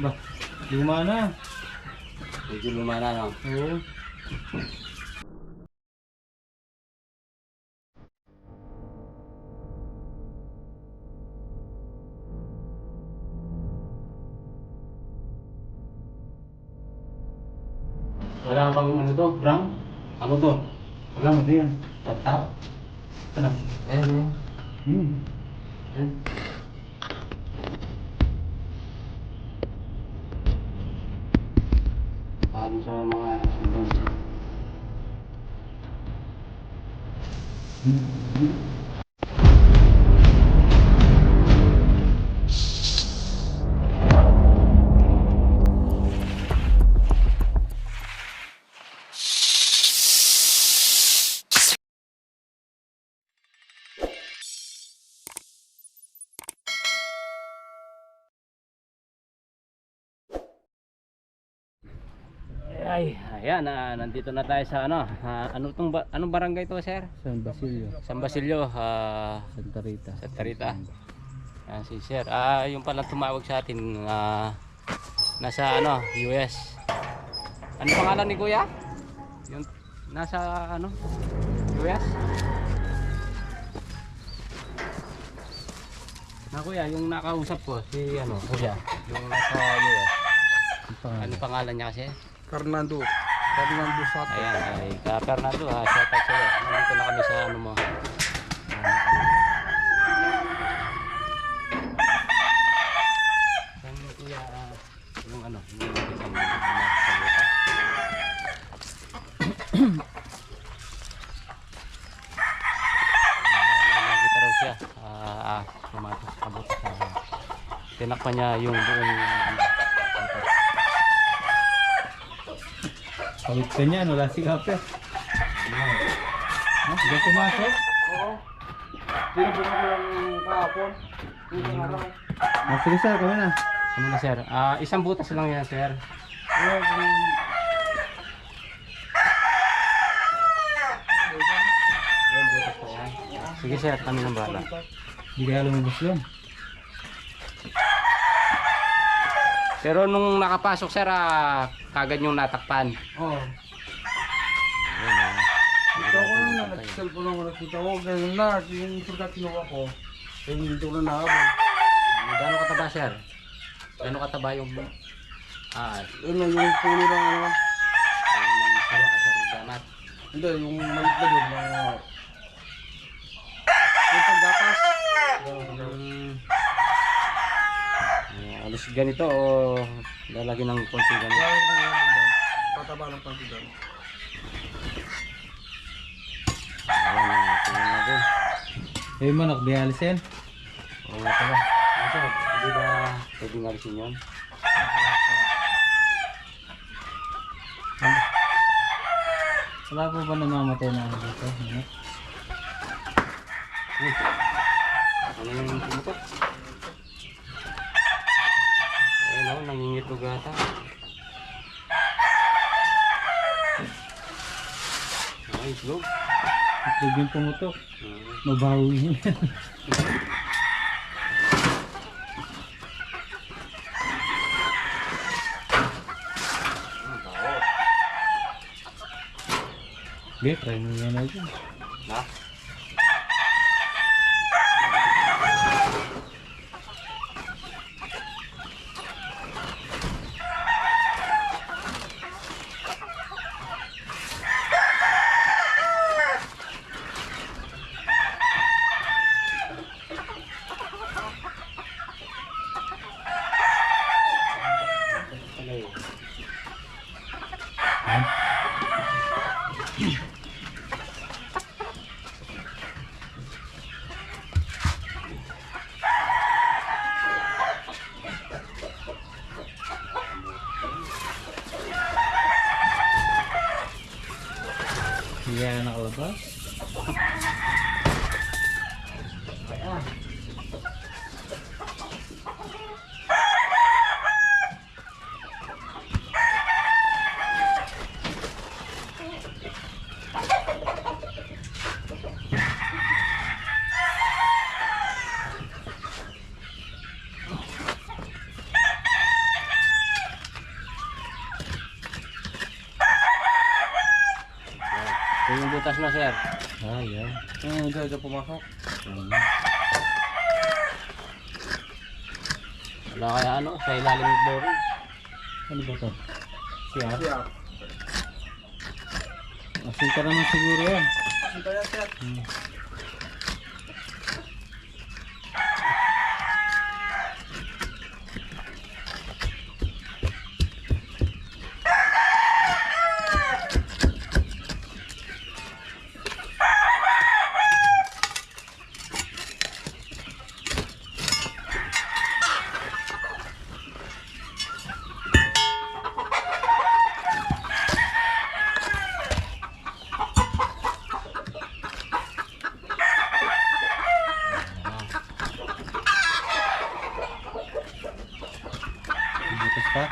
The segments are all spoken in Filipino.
Ba, luma na. Medyo luma na, no? Oo. Wala bang ano to? Brown? Ano to? Wala mo din yan. Tatap? Ano? Ayan, Hmm. ayan. Paano sa mga ano? Ay, ayan, nandito na tayo sa ano, anong barangay to, sir? San Basilio. San Basilio, Santa Rita. Santa Rita. Si sir, yung palang tumawag sa atin, nasa ano, US. Ano pangalan ni kuya? Yung nasa ano, US? Na kuya, yung nakausap ko, si ano, kuya, yung nasa US. Ano pangalan niya kasi? Fernando Sato. Ayan, ay Fernando, shout out sa'yo. Nandito na kami sa ano mo. Saan mo kuya, yung ano, yung nakita mo sa lupa. Nakita raw siya, sumatos sa kabutas. Tinakpan niya yung buong Kawit ka niyan, wala si Kape. Hindi pumasok? Oo. Pinabunod ko lang kahapon. Yung araw. Sige sir, kami na. ano na sir? Isang butas lang yan sir. Yung Yan butas po yan. Sige sir, kami nang bahala. Hindi kaya lumabas doon. Pero nung nakapasok sir, kagad yung natakpan. Oo. Ayan, Ito ko lang na, nag-cellphone ako nakita ko. Ganun na, yung pagka kinuha ko, yung dito ko na nakabon. Gano'ng kataba sir? Gano'ng kataba yung Yun lang, yung puno ng ano. damat? Hindi, yung malit na doon. Yung paggapas. Alos ganito o lalagyan ng konti ganito? Lalo ko na yan doon. Pataba ng pantigan. Ayan, tingnan natin. Eh manok, dialisin. Oo nga pala. Ano sir? Hindi ba pwedeng alisin yun? Wala po ba namamatay na ano dito? Manok? Ano yung tumutok? Ayun o, nangingitog ata. Ay, islog. Itlog yung pumutok. Mabawi yun. Sige, try mo yan natin. Na? Hindi kaya nakalabas. butas na, sir. Ayan. Diyan pumasok. Wala kaya ano, sa ilalim ng flooring. Ano ba to? CR? Siya. Asinta naman siguro yan. Sita yan, sir. Butas pa.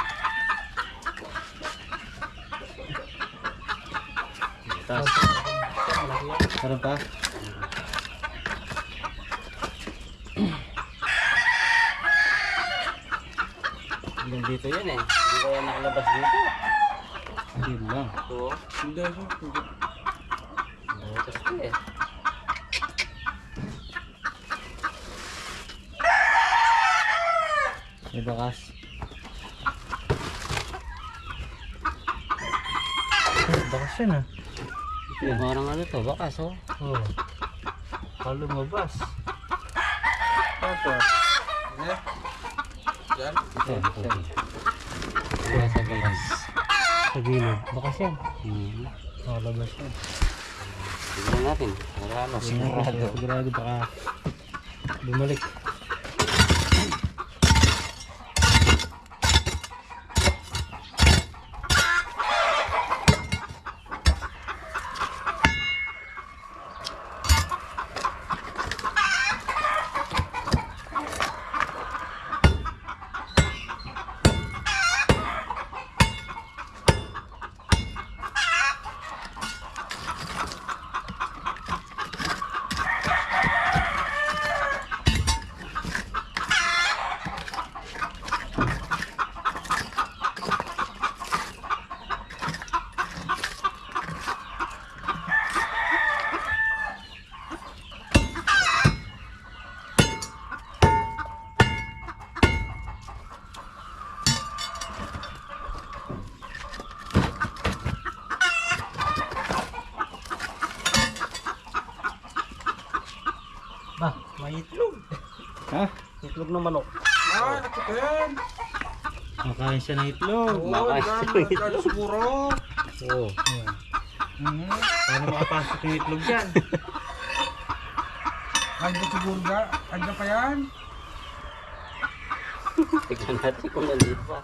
Butas. Meron pa. Hanggang dito yan eh. Hindi kaya nakalabas dito. Yun lang. Ito. Hindi, sir. Butas pa eh. May bakas. Bakas yan ah. Yung parang ano to, bakas oh. Oo. Kalo mabas. Ito. Eh? Diyan. Ito. Wala sa galas. Sa gilid. Bakas yan. Nakalabas yan. Tignan natin. Para ano, sigurado. Sigurado baka bumalik. Ba, may itlog. Ha? Itlog ng manok. Ah, nakitin. Makain siya ng itlog. Oo, Makain diyan. Diyan siguro. Oo. Paano makapasok yung itlog dyan? Andiyan siguro ka. Andiyan pa yan. Tignan natin kung nandito pa.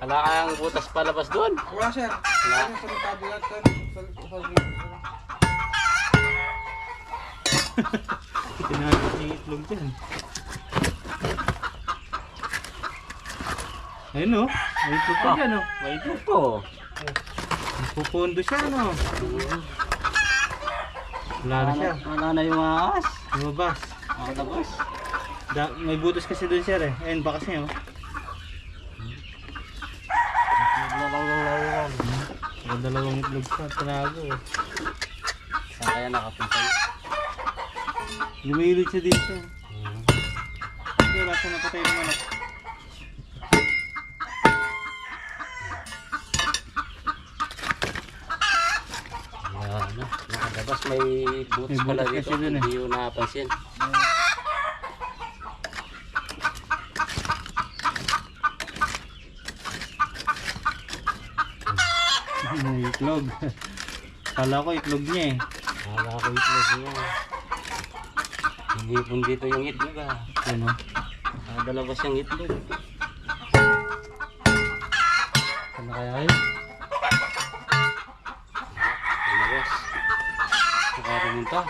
Wala kayang butas palabas doon. Wala, sir. Wala. Ano sa rentado yan, sir? Tinagos yung itlog dyan. Ayun o. May itlog pa dyan o. May itlog po. Pupundo siya no. Wala na siya. Wala na yung ahas. Lumabas. Makalabas. May butas kasi doon siya eh. Ayun bakas niya o. Nalalang-lalang. May dalawang itlog siya. Tinago o. Saan kaya nakapunta yun? Lumilid siya dito. Hindi, wala siya napatay ng manok. Ano? Nakalabas may butas May pala butas dito. kasi dun eh. Hindi yun napansin. May itlog. Kala ko itlog niya eh. Wala ko itlog niya. Hindi po dito yung itlog ah. Ano? Nakalabas yung itlog. Ano kaya yun? Lumabas. Nakarumunta.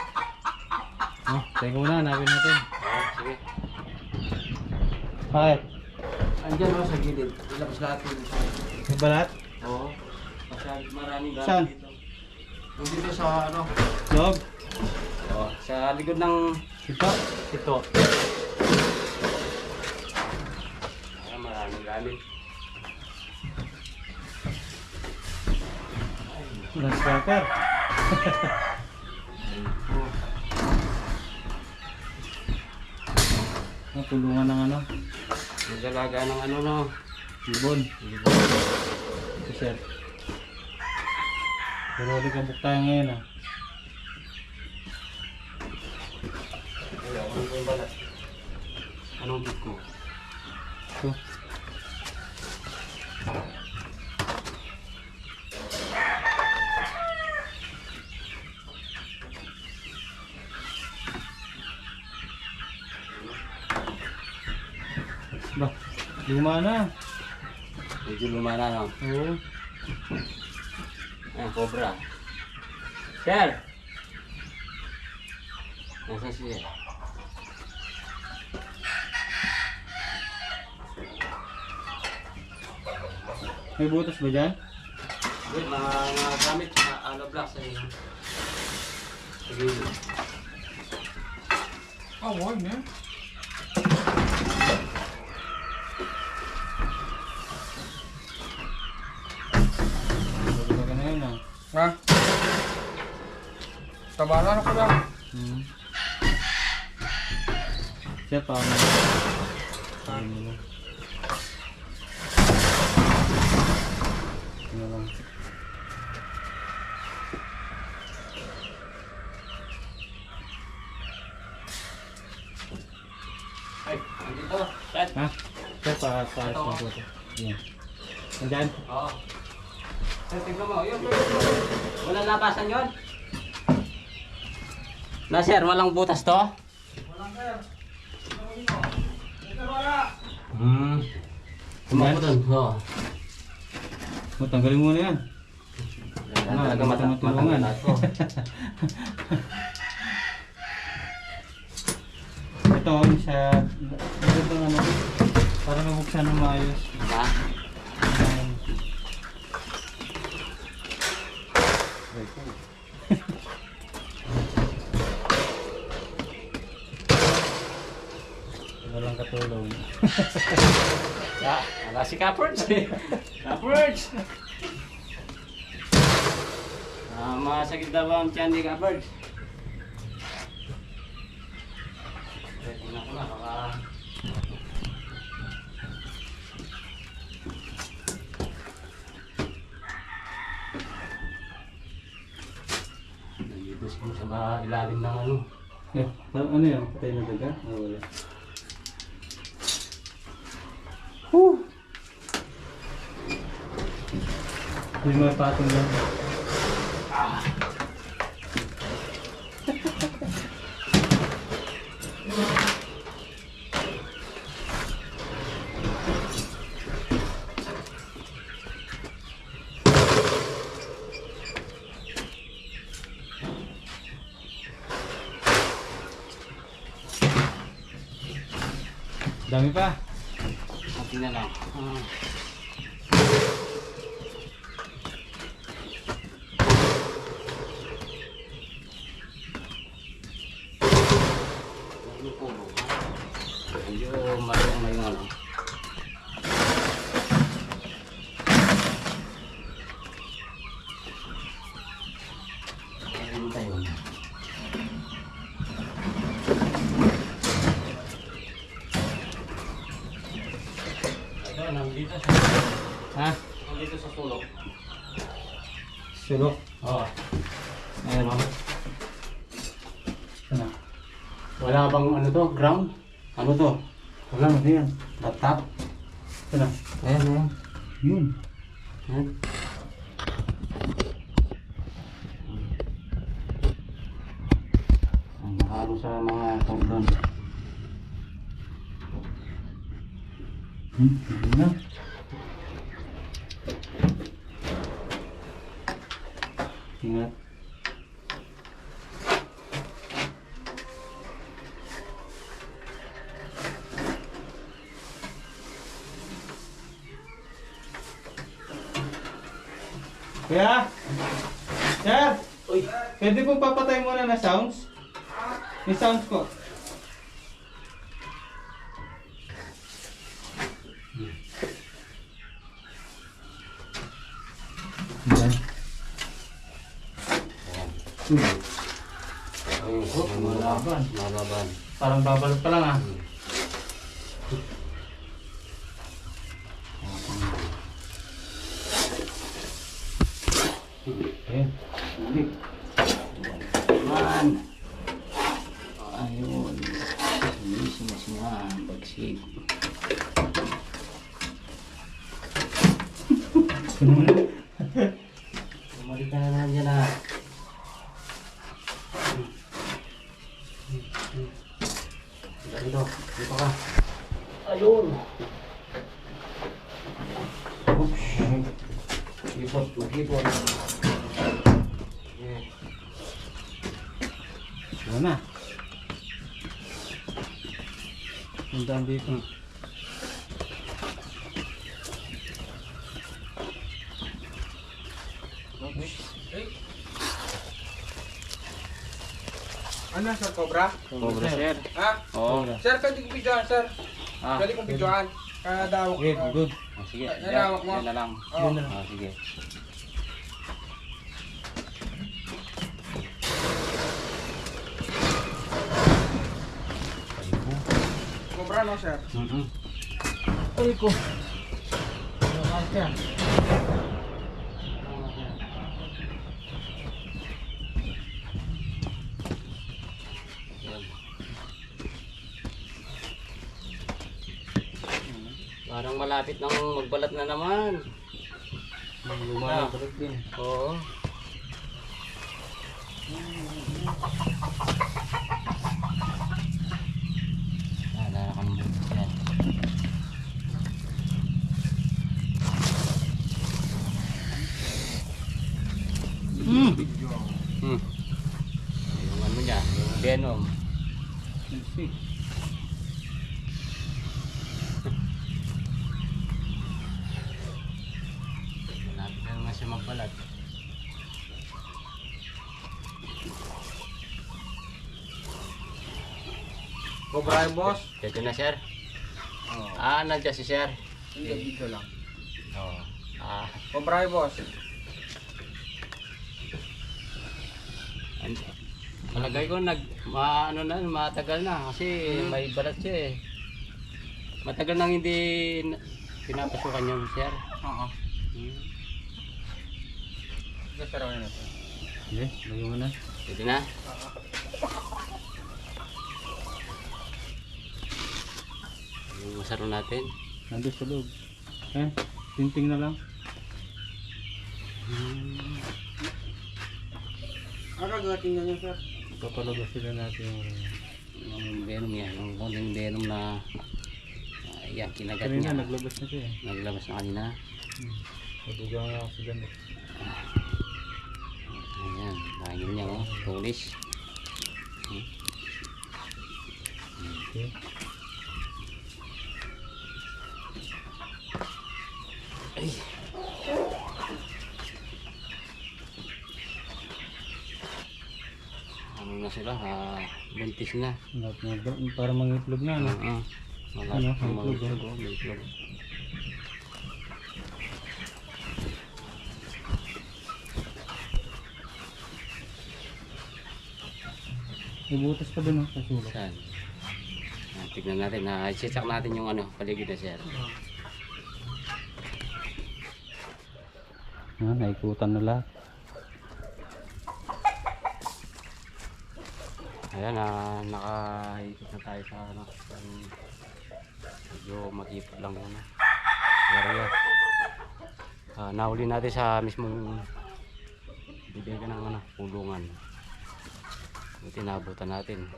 Oh, teka muna, hanapin natin. Sige. Bakit? Andiyan mo sa gilid. Ilabas natin. May balat? Oo. Masyadong maraming gamit Saan? dito. Yung dito sa ano. Loob? Oo. Sa likod ng Ito? ito. Maraming gamit. Grasshopper. Tulungan ng ano? Magalaga ng ano no. Ibon. Ito sir. Pero ulit kabuk tayo ngayon ah. Ano yung balat? Anong big ko? Ito. Ba, luma na. Medyo lumana no. Oo. Ayan, cobra. Sir! Nasa siya? May butas ba dyan? Wait, mga gamit na ano block sa inyo. Sige. Oh, why, man? Baga na yun ah. Ha? Tabaran ako lang. Siya paano? Paano na? Ano lang. Ay, andito. Chat. Ha? Siya paayos ng butas. Yan. Nandyan? Oo. Sir, tignan mo. Yun. Walang labasan yun. Na sir, walang butas to? Walang sir. Ito wala. Tumakbo dun. Oo. O, tanggalin mo na yan. Ano, talaga matulungan. Ito, isa, ito ano, para mabuksan ng maayos. Ha? Ayan. Walang katulong. Ya, wala si Caperge. Caperge! Masakit daw ang tiyan ni Caperge. Tingnan ko na, baka... Nandito siguro sa ilalim ng ano. Eh, ano yan? Patay na daga? Ah, wala. Yung mga patong lang. Dami pa. Konti na lang. Medyo may ano. Ayun tayo. Ito, nandito sa... Ha? Nandito sa sulok. Sulok. Oo. Ayan o. Ano? Wala bang ano to? Ground? Ano to? Wala, ano yan? Laptop? Ano? Ayan, ayan. Yun. Ayan. Nakalo sa mga cordon. Yun na. Ingat. Kuya? Sir? Uy! Pwede po papatay muna na sounds? May sounds ko. Yan. Malaban. Malaban. Parang babalot pa lang ah. Ayan. Man. Ayun. Sumisimos nga. Bagsik. Bumalik ka na nandiyan na. Dito. Dito ka. Ayun. Oops. Lipot. Lipot. Wala na. Ang daan dito. Ano, sir, Cobra? Cobra, sir. Ha? Oo. Sir, pwede kong videoan, sir. Ah, Pwede kong videoan. Kaya dawak. Good, good. ah, sige. Nalawak mo. Yan na lang. Oo. Yun na lang. Ah, sige. Cobra, no, sir? Ay ko. Malakas yan. Yan. Parang malapit nang magbalat na naman. Lumabalot din. Oo. Naalala ka ng butas yan. Hmm. Yung ano niya, yung venom. Malapit na naman siya magbalat. Cobra yung boss? Dito na, sir. Oo. Ah, nandiyan si sir. Hindi, dito lang. Oo. Ah, Cobra yung boss? palagay ko ano na, matagal na kasi may balat siya eh. Matagal nang hindi pinapasukan yung sir. Oo. Hmm. Sige, sir, okay na, sir. Hindi, lagyan mo na. Pwede na? Yung masaro natin. Nandun sa loob. Eh, tinting na lang. Gagating na niya, sir. Papalabas sila natin Yung venom yan, yung konting venom na yan, kinagat kanina niya. naglabas na siya eh. Naglabas na kanina. Nabuga nga ako sa damit. Ayan, lagi niya oh, tulis. Hmm. Okay. Ay. Ano na sila, buntis na. Para mangitlog na, no? Oo. Mga Ano, mga may itlog, itlog, oh, may itlog. May butas pa dun, no? Sa sulok. Saan? Tignan natin, i-check natin yung ano, paligid na sir. Naikutan na lahat. Ayan, nakaikot na tayo sa ano, medyo makipot lang muna. Area. Nahuli natin sa mismong bibig ng ano, pulungan. Buti nabutan natin.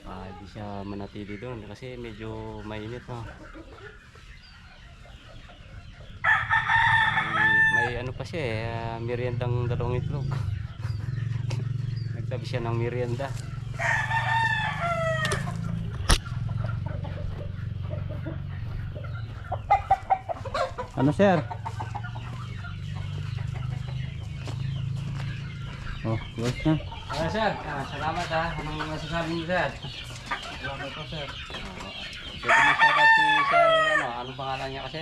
Hindi siya manatili doon kasi medyo mainit no. May ano pa siya eh, meriendang dalawang itlog. Nagtabi siya ng merienda. Ano, sir? Oh, close na. Sir, salamat Anong masasabi niyo sir? Salamat po, sir. Pwede mo shoutout si sir, anong pangalan niya kasi?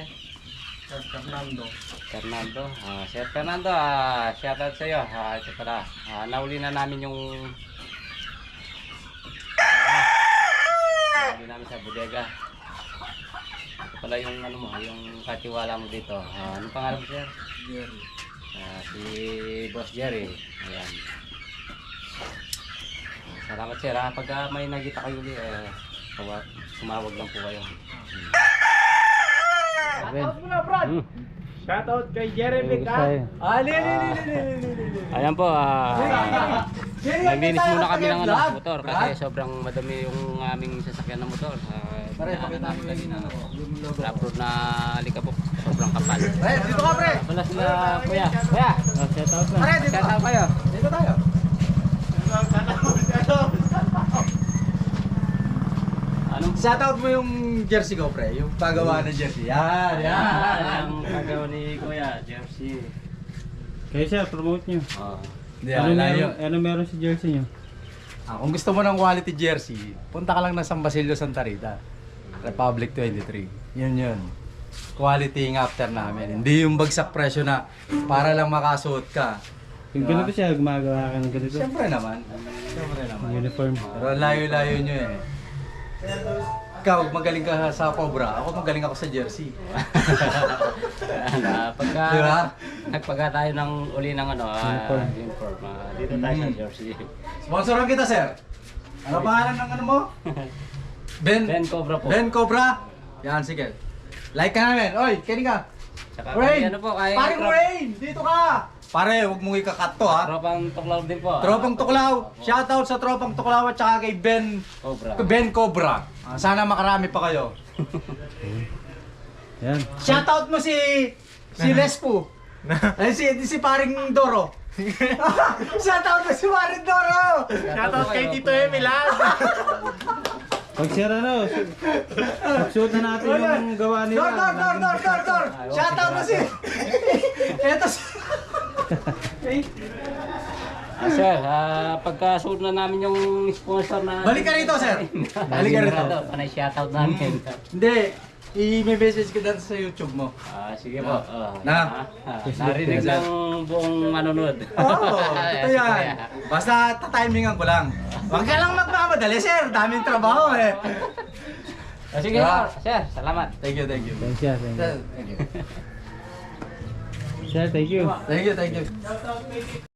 Fernando. Fernando. Sir Fernando, shoutout sa iyo. Ito pala. Nauli na namin yung nauli namin sa bodega. Ito pala yung ano mo, yung katiwala mo dito. Anong pangalan mo, sir? Jerry. Si Boss Jerry. Ayan. Salamat, sir. Pag may nakita kayo ulit, sumawag lang po kayo. Shoutout kay Jeremy ka. Ayan po, naglinis muna kami ng motor kasi sobrang madami yung aming sasakyan ng motor. Pinaanan namin lagi ng rough na alikabok, sobrang kapal. Dito ka, pre! Wala sila, kuya. Kuya! Shoutout na. Shoutout kayo. Dito tayo. Anong Shoutout mo yung jersey ko, pre. Yung pagawa ng jersey. Yan, ang kagawa ni Kuya, jersey. Kayo sir, promote nyo. Ano meron sa jersey nyo? Kung gusto mo ng quality jersey, punta ka lang na San Basilio, Santa Rita. Republic 23. Yun. Quality yung after namin. Hindi yung bagsak presyo na para lang makasuot ka. Yung ganito siya, gumagawa ka ng ganito. Siyempre naman. Uniform. Pero layo-layo nyo eh. Ikaw, magaling ka sa Cobra. Ako magaling ako sa jersey. Pagka Diba? nagpaga tayo ng uli ng uniform. Dito tayo sa jersey. Sponsoran kita, sir. Ano pangalan ng ano mo? Ben Cobra po. Ben Cobra. Yan, sige. Like ka namin. Oy, kinig ka. Tsaka Rain! ano po, kay Paring Rain! Dito ka! Pare, huwag mong ikakat to ha. Tropang tuklaw din po. Tropang Tuklaw. Shoutout sa Tropang Tuklaw at saka kay Ben Cobra. Sana makarami pa kayo. Yan. Shoutout mo si Lespo. Ay si Paring Doro. Shoutout mo si Paring Doro. Shoutout kay Tito Emilan. Pag sir pagsuot na natin yung gawa nila. Dor. Shoutout mo si Eto si Sir, pagka-suot na namin yung sponsor na... Balik ka rito, sir. Balik ka rito. Panay shoutout namin. Hindi, i-message ko dito sa YouTube mo. Sige po. Sige, Narinig sir. ng buong manonood. Oo, ito yan. Basta tatimingan ko lang. Huwag ka lang magmamadali, sir. Daming trabaho eh. Sige po, sir. Salamat. Thank you. Thank you. Sir, thank you. Sir, thank you. Thank you.